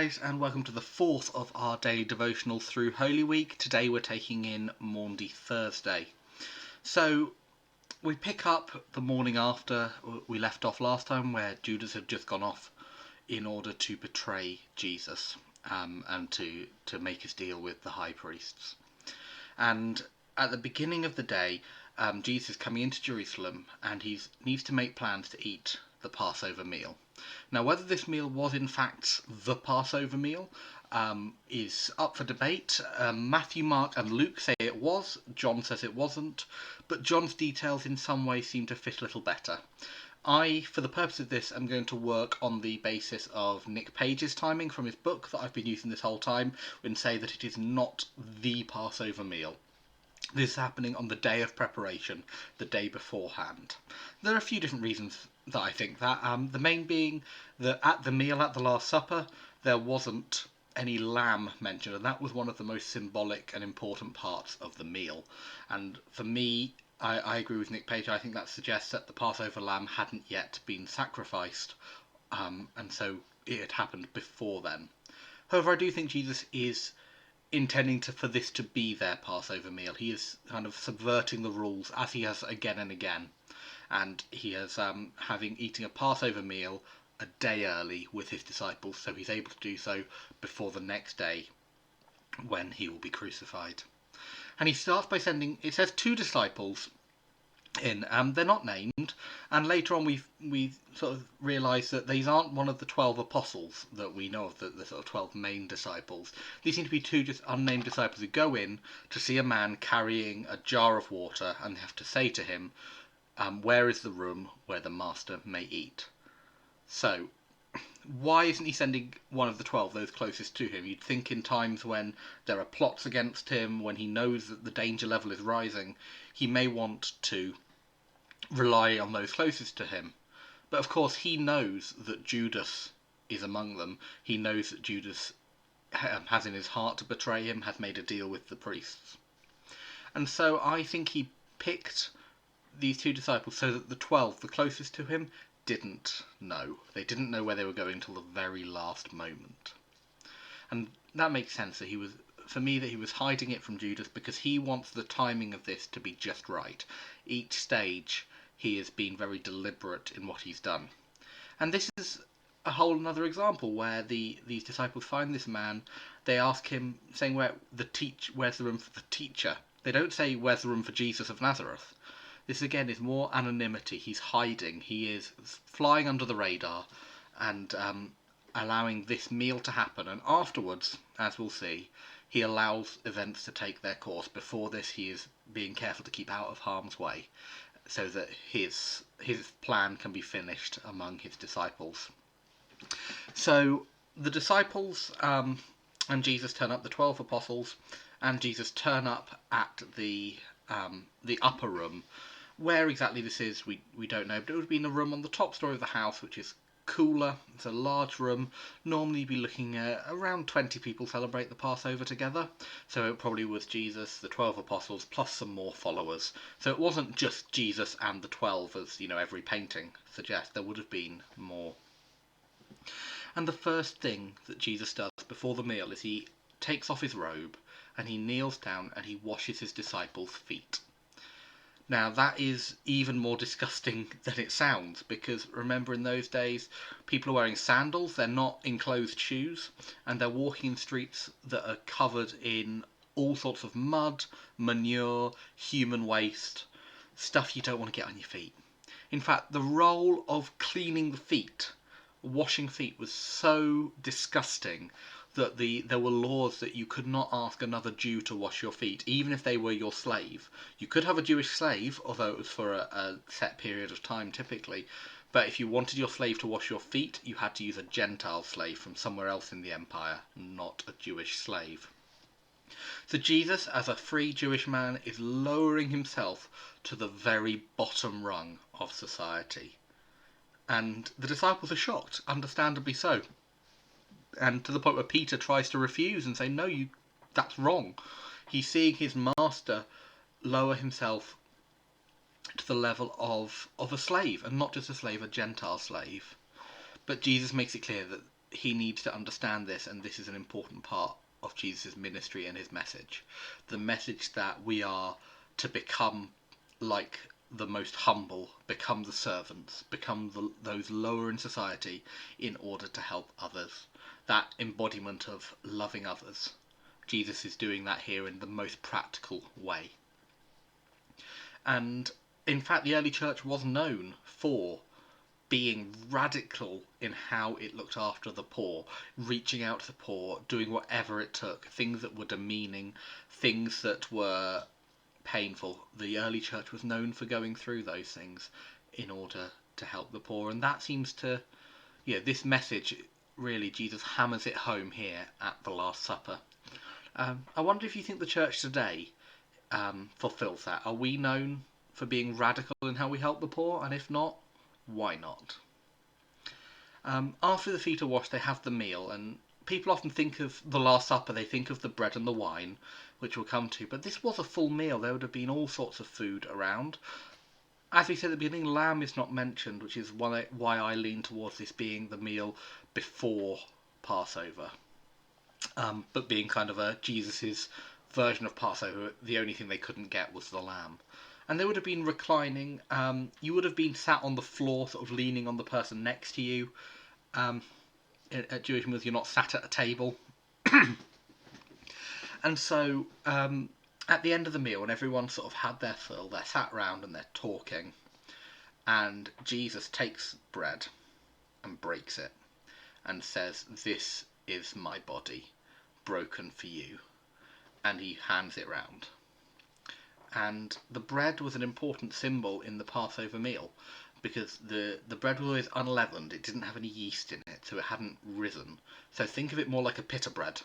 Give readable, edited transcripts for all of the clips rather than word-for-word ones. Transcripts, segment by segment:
guys, and welcome to the fourth of our daily devotional through Holy Week. Today we're taking in Maundy Thursday. So we pick up the morning after we left off last time, where Judas had just gone off in order to betray Jesus and to make his deal with the high priests. And at the beginning of the day, Jesus is coming into Jerusalem, and he needs to make plans to eat the Passover meal. Now, whether this meal was in fact the Passover meal is up for debate. Matthew, Mark and Luke say it was. John says it wasn't. But John's details in some ways seem to fit a little better. I, for the purpose of this, am going to work on the basis of Nick Page's timing from his book that I've been using this whole time, and say that it is not the Passover meal. This is happening on the day of preparation, the day beforehand. There are a few different reasons that I think that. The main being that at the meal at the Last Supper, there wasn't any lamb mentioned, and that was one of the most symbolic and important parts of the meal. And for me, I agree with Nick Page. I think that suggests that the Passover lamb hadn't yet been sacrificed, and so it had happened before then. However, I do think Jesus is intending for this to be their Passover meal. He is kind of subverting the rules, as he has again and again, and he is eating a Passover meal a day early with his disciples, so he's able to do so before the next day when he will be crucified. And he starts by sending, it says, 2 disciples in. They're not named, and later on we sort of realise that these aren't one of the 12 apostles that we know of, the sort of 12 main disciples. These seem to be 2 just unnamed disciples who go in to see a man carrying a jar of water, and they have to say to him, where is the room where the master may eat? So why isn't he sending one of the 12, those closest to him? You'd think in times when there are plots against him, when he knows that the danger level is rising, he may want to rely on those closest to him. But of course he knows that Judas is among them. He knows that Judas has in his heart to betray him, has made a deal with the priests. And so I think he picked these 2 disciples so that the 12, the closest to him, didn't know. They didn't know where they were going till the very last moment. And that makes sense that he was hiding it from Judas, because he wants the timing of this to be just right. Each stage he has been very deliberate in what he's done. And this is a whole another example where these disciples find this man. They ask him, saying, where's the room for the teacher? They don't say, where's the room for Jesus of Nazareth? This again is more anonymity. He's hiding. He is flying under the radar and allowing this meal to happen. And afterwards, as we'll see, he allows events to take their course. Before this, he is being careful to keep out of harm's way so that his plan can be finished among his disciples. So the disciples and Jesus turn up, the 12 apostles and Jesus turn up at the upper room. Where exactly this is, we don't know, but it would be in a room on the top story of the house, which is cooler. It's a large room. Normally you'd be looking at around 20 people celebrate the Passover together. So it probably was Jesus, the 12 apostles, plus some more followers. So it wasn't just Jesus and the 12, as every painting suggests. There would have been more. And the first thing that Jesus does before the meal is he takes off his robe and he kneels down and he washes his disciples' feet. Now that is even more disgusting than it sounds, because remember, in those days people are wearing sandals, they're not enclosed shoes, and they're walking in streets that are covered in all sorts of mud, manure, human waste, stuff you don't want to get on your feet. In fact, the role of cleaning the feet, washing feet, was so disgusting that there were laws that you could not ask another Jew to wash your feet, even if they were your slave. You could have a Jewish slave, although it was for a set period of time typically, but if you wanted your slave to wash your feet, you had to use a Gentile slave from somewhere else in the empire, not a Jewish slave. So Jesus, as a free Jewish man, is lowering himself to the very bottom rung of society. And the disciples are shocked, understandably so. And to the point where Peter tries to refuse and say, no, that's wrong. He's seeing his master lower himself to the level of a slave, and not just a slave, a Gentile slave. But Jesus makes it clear that he needs to understand this, and this is an important part of Jesus' ministry and his message. The message that we are to become like the most humble, become the servants, become those lower in society in order to help others. That embodiment of loving others. Jesus is doing that here in the most practical way. And in fact, the early church was known for being radical in how it looked after the poor, reaching out to the poor, doing whatever it took, things that were demeaning, things that were painful. The early church was known for going through those things in order to help the poor, and that seems to, this message, really, Jesus hammers it home here at the Last Supper. I wonder if you think the church today fulfills that. Are we known for being radical in how we help the poor? And if not, why not? After the feet are washed, they have the meal, and people often think of the Last Supper, they think of the bread and the wine, which we'll come to, but this was a full meal. There would have been all sorts of food around. As we said at the beginning, lamb is not mentioned, which is why I lean towards this being the meal before Passover, but being kind of a Jesus's version of Passover. The only thing they couldn't get was the lamb. And they would have been reclining. You would have been sat on the floor, sort of leaning on the person next to you. At Jewish meals, you're not sat at a table. And so, at the end of the meal, when everyone sort of had their fill, they're sat round and they're talking. And Jesus takes bread and breaks it and says, "This is my body, broken for you." And he hands it round. And the bread was an important symbol in the Passover meal, because the bread was always unleavened. It didn't have any yeast in it, so it hadn't risen. So think of it more like a pita bread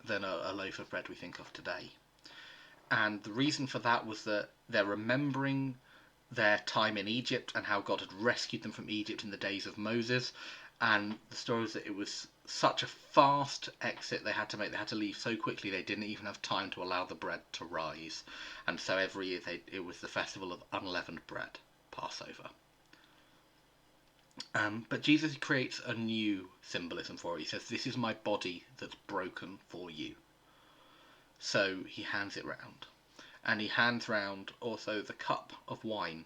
than a loaf of bread we think of today. And the reason for that was that they're remembering their time in Egypt and how God had rescued them from Egypt in the days of Moses. And the story is that it was such a fast exit they had to make. They had to leave so quickly they didn't even have time to allow the bread to rise. And so every year it was the festival of unleavened bread, Passover. But Jesus creates a new symbolism for it. He says, "This is my body that's broken for you." So he hands it round. And he hands round also the cup of wine,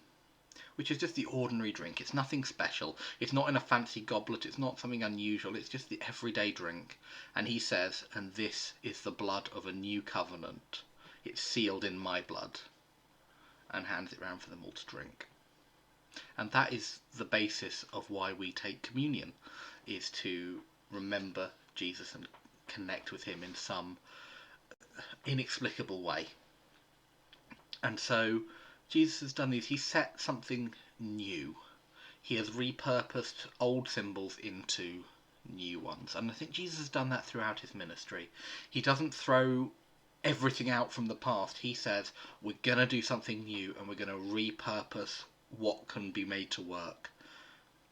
which is just the ordinary drink. It's nothing special. It's not in a fancy goblet. It's not something unusual. It's just the everyday drink. And he says, "And this is the blood of a new covenant. It's sealed in my blood." And hands it round for them all to drink. And that is the basis of why we take communion, is to remember Jesus and connect with him in some inexplicable way. And so Jesus has done these. He's set something new. He has repurposed old symbols into new ones. And I think Jesus has done that throughout his ministry. He doesn't throw everything out from the past. He says, we're going to do something new, and we're going to repurpose what can be made to work,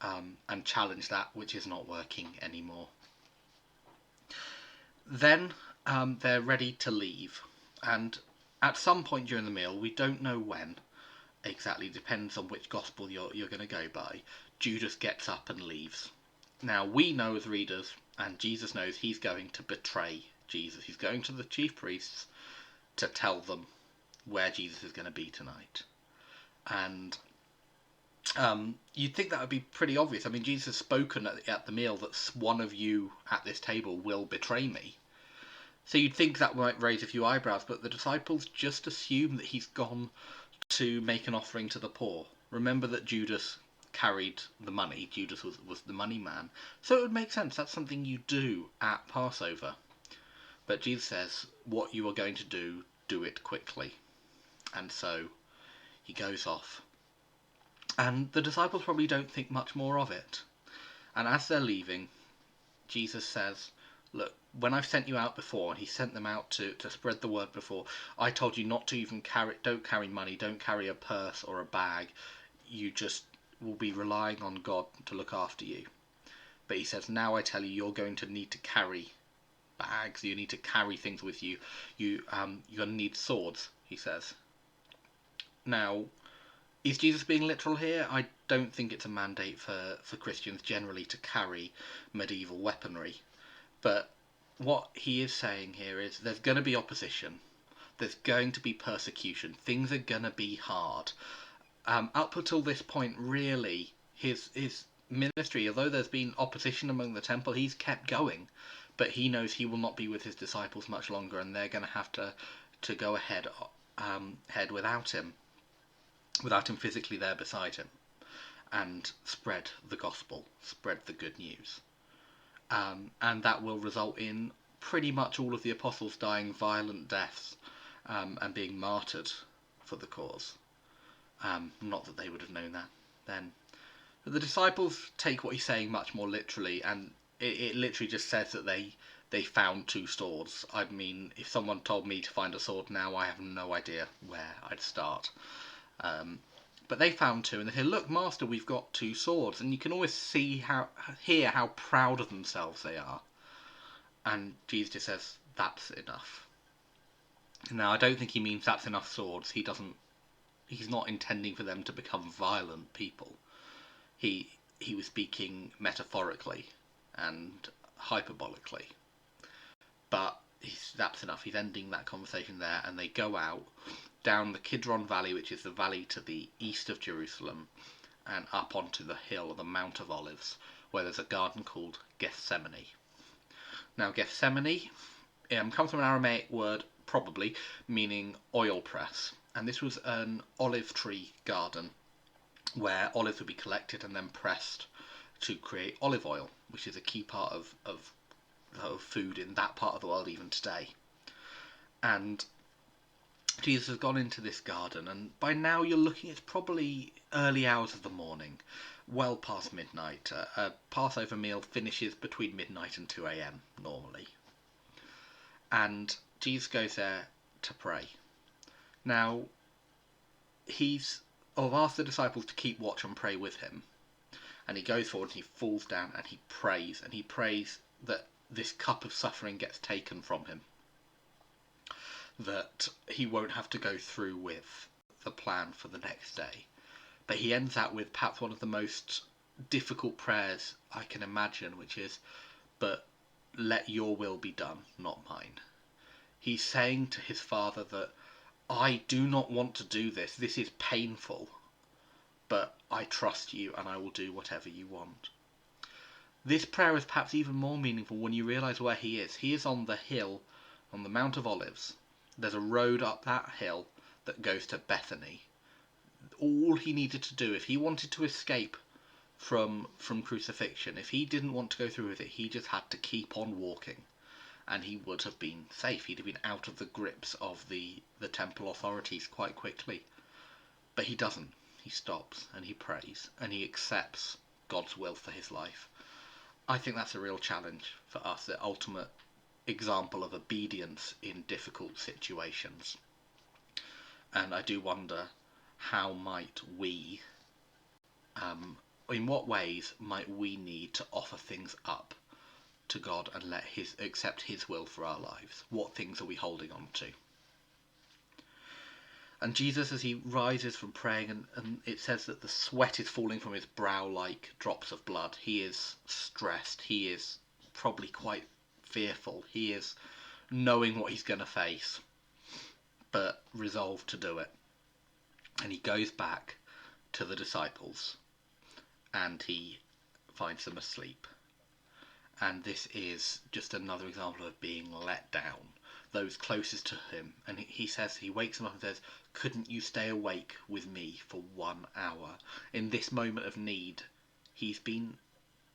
and challenge that which is not working anymore. Then they're ready to leave. And at some point during the meal, we don't know when exactly, depends on which gospel you're going to go by, Judas gets up and leaves. Now we know as readers, and Jesus knows, he's going to betray Jesus. He's going to the chief priests to tell them where Jesus is going to be tonight. And you'd think that would be pretty obvious. I mean, Jesus has spoken at the meal that one of you at this table will betray me. So you'd think that might raise a few eyebrows, but the disciples just assume that he's gone to make an offering to the poor. Remember that Judas carried the money. Judas was the money man. So it would make sense. That's something you do at Passover. But Jesus says, what you are going to do, do it quickly. And so he goes off. And the disciples probably don't think much more of it. And as they're leaving, Jesus says, look, when I've sent you out before, and he sent them out to spread the word before, I told you not to even don't carry money, don't carry a purse or a bag. You just will be relying on God to look after you. But he says, now I tell you, you're going to need to carry bags, you need to carry things with you. You're going to need swords, he says. Now, is Jesus being literal here? I don't think it's a mandate for Christians generally to carry medieval weaponry. But what he is saying here is there's going to be opposition. There's going to be persecution. Things are going to be hard. Up until this point, really, his ministry, although there's been opposition among the temple, he's kept going. But he knows he will not be with his disciples much longer, and they're going to have to go ahead without him physically there beside him, and spread the gospel, spread the good news. And that will result in pretty much all of the apostles dying violent deaths and being martyred for the cause. Not that they would have known that then. But the disciples take what he's saying much more literally, and it literally just says that they found 2 swords. I mean, if someone told me to find a sword now, I have no idea where I'd start. But they found 2, and they say, "Look, Master, we've got 2 swords." And you can always hear how proud of themselves they are. And Jesus just says, "That's enough." Now, I don't think he means that's enough swords. He's not intending for them to become violent people. He was speaking metaphorically and hyperbolically. But that's enough. He's ending that conversation there, and they go out down the Kidron Valley, which is the valley to the east of Jerusalem, and up onto the hill, the Mount of Olives, where there's a garden called Gethsemane. Now, Gethsemane comes from an Aramaic word, probably, meaning oil press. And this was an olive tree garden where olives would be collected and then pressed to create olive oil, which is a key part of food in that part of the world even today. And Jesus has gone into this garden, and by now you're looking at probably early hours of the morning, well past midnight. A Passover meal finishes between midnight and 2 a.m. normally. And Jesus goes there to pray. Now, he's asked the disciples to keep watch and pray with him. And he goes forward and he falls down and he prays. And he prays that this cup of suffering gets taken from him. That he won't have to go through with the plan for the next day. But he ends that with perhaps one of the most difficult prayers I can imagine, which is, "But let your will be done, not mine." He's saying to his Father that I do not want to do this. This is painful, but I trust you and I will do whatever you want. This prayer is perhaps even more meaningful when you realise where he is. He is on the hill, on the Mount of Olives. There's a road up that hill that goes to Bethany. All he needed to do, if he wanted to escape from crucifixion, if he didn't want to go through with it, he just had to keep on walking. And he would have been safe. He'd have been out of the grips of the temple authorities quite quickly. But he doesn't. He stops and he prays and he accepts God's will for his life. I think that's a real challenge for us, the ultimate example of obedience in difficult situations. And I do wonder, how might we, in what ways might we need to offer things up to God and accept his will for our lives? What things are we holding on to? And Jesus, as he rises from praying, and it says that the sweat is falling from his brow like drops of blood. He is stressed. He is probably quite fearful. He is knowing what he's going to face, but resolved to do it. And he goes back to the disciples and he finds them asleep. And this is just another example of being let down. Those closest to him. And he wakes them up and says, "Couldn't you stay awake with me for 1 hour?" In this moment of need, he's been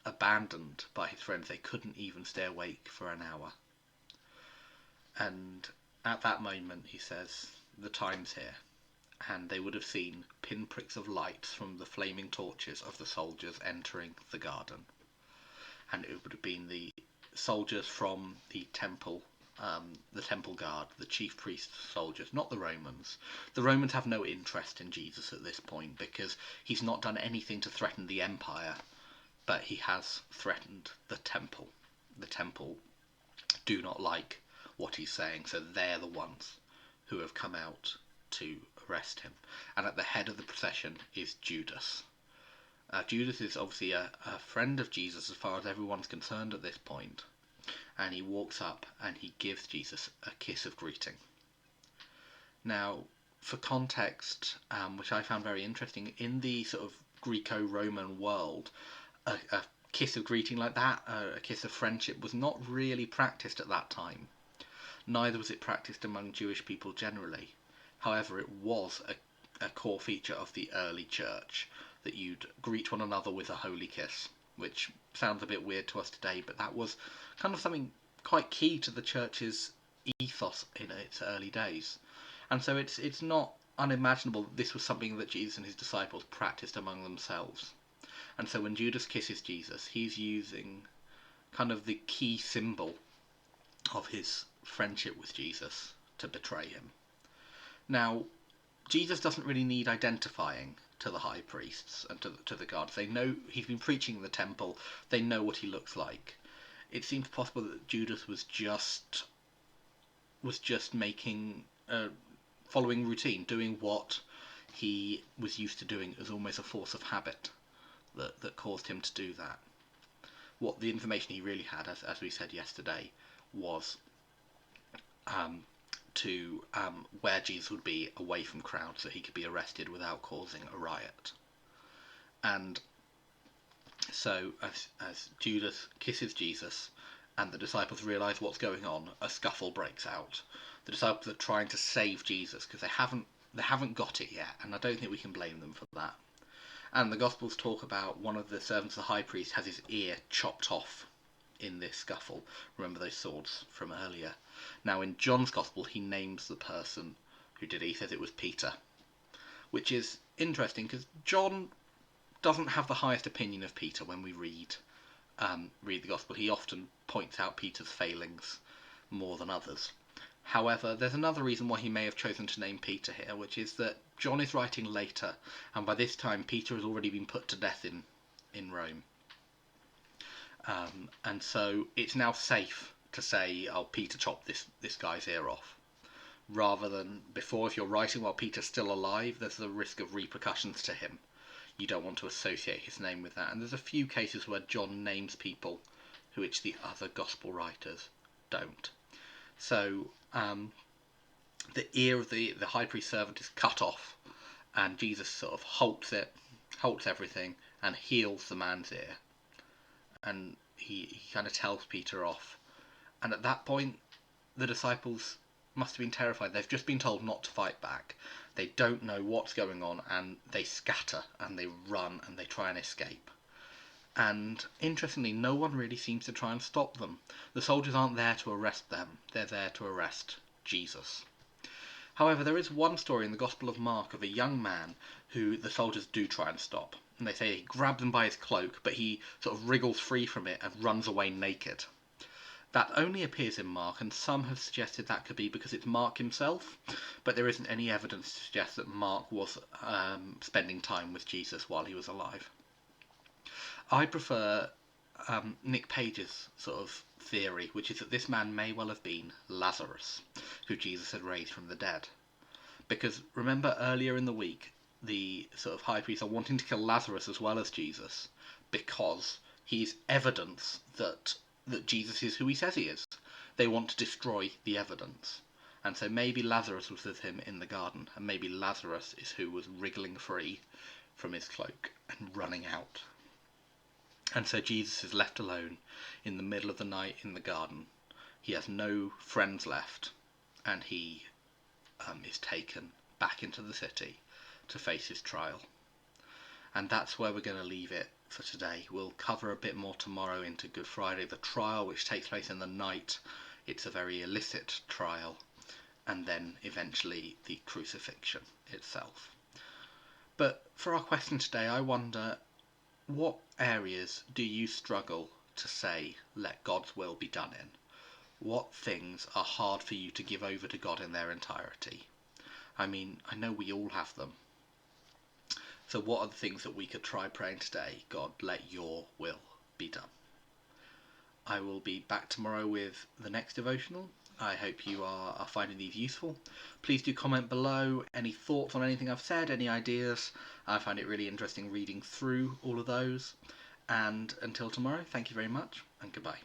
abandoned by his friends. They couldn't even stay awake for an hour. And at that moment, he says, "The time's here." And they would have seen pinpricks of light from the flaming torches of the soldiers entering the garden. And it would have been the soldiers from the temple guard, the chief priest's soldiers, not the Romans. The Romans have no interest in Jesus at this point because he's not done anything to threaten the empire, but he has threatened the temple. The temple do not like what he's saying, so they're the ones who have come out to arrest him. And at the head of the procession is Judas. Judas is obviously a friend of Jesus as far as everyone's concerned at this point, and he walks up and he gives Jesus a kiss of greeting. Now, for context, which I found very interesting, in the sort of Greco-Roman world, a kiss of greeting like that, a kiss of friendship, was not really practiced at that time. Neither was it practiced among Jewish people generally. However, it was a core feature of the early church that you'd greet one another with a holy kiss, which sounds a bit weird to us today, but that was kind of something quite key to the church's ethos in its early days. And so it's not unimaginable that this was something that Jesus and his disciples practiced among themselves. And so when Judas kisses Jesus, he's using kind of the key symbol of his friendship with Jesus to betray him. Now, Jesus doesn't really need identifying to the high priests and to the guards. They know he's been preaching in the temple. They know what he looks like. It seems possible that Judas was just making following routine, doing what he was used to doing as almost a force of habit that caused him to do that. What the information he really had, as we said yesterday, was to where Jesus would be away from crowds so he could be arrested without causing a riot. And so as Judas kisses Jesus and the disciples realise what's going on, a scuffle breaks out. The disciples are trying to save Jesus because they haven't got it yet, and I don't think we can blame them for that. And the Gospels talk about one of the servants of the high priest has his ear chopped off in this scuffle. Remember those swords from earlier. Now in John's Gospel he names the person who did it. He says it was Peter, which is interesting because John doesn't have the highest opinion of Peter when we read the Gospel. He often points out Peter's failings more than others. However, there's another reason why he may have chosen to name Peter here, which is that John is writing later, and by this time Peter has already been put to death in Rome. And so it's now safe to say, oh, Peter chopped this guy's ear off. Rather than before, if you're writing while Peter's still alive, there's the risk of repercussions to him. You don't want to associate his name with that. And there's a few cases where John names people which the other gospel writers don't. So the ear of the high priest servant is cut off, and Jesus sort of halts everything, and heals the man's ear. And he kind of tells Peter off. And at that point, the disciples must have been terrified. They've just been told not to fight back. They don't know what's going on, and they scatter, and they run, and they try and escape. And interestingly, no one really seems to try and stop them. The soldiers aren't there to arrest them. They're there to arrest Jesus. However, there is one story in the Gospel of Mark of a young man who the soldiers do try and stop. And they say he grabs him by his cloak, but he sort of wriggles free from it and runs away naked. That only appears in Mark, and some have suggested that could be because it's Mark himself, but there isn't any evidence to suggest that Mark was spending time with Jesus while he was alive. I prefer Nick Page's sort of theory, which is that this man may well have been Lazarus, who Jesus had raised from the dead. Because remember earlier in the week, the sort of high priests are wanting to kill Lazarus as well as Jesus, because he's evidence that Jesus is who he says he is. They want to destroy the evidence. And so maybe Lazarus was with him in the garden, and maybe Lazarus is who was wriggling free from his cloak and running out. And so Jesus is left alone in the middle of the night in the garden. He has no friends left, and he is taken back into the city to face his trial. And that's where we're going to leave it for today. We'll cover a bit more tomorrow into Good Friday, the trial which takes place in the night. It's a very illicit trial, and then eventually the crucifixion itself. But for our question today, I wonder, what areas do you struggle to say, let God's will be done in? What things are hard for you to give over to God in their entirety? I mean, I know we all have them. So what are the things that we could try praying today? God, let your will be done. I will be back tomorrow with the next devotional, I hope you are finding these useful. Please do comment below any thoughts on anything I've said, any ideas. I find it really interesting reading through all of those. And until tomorrow, thank you very much and goodbye.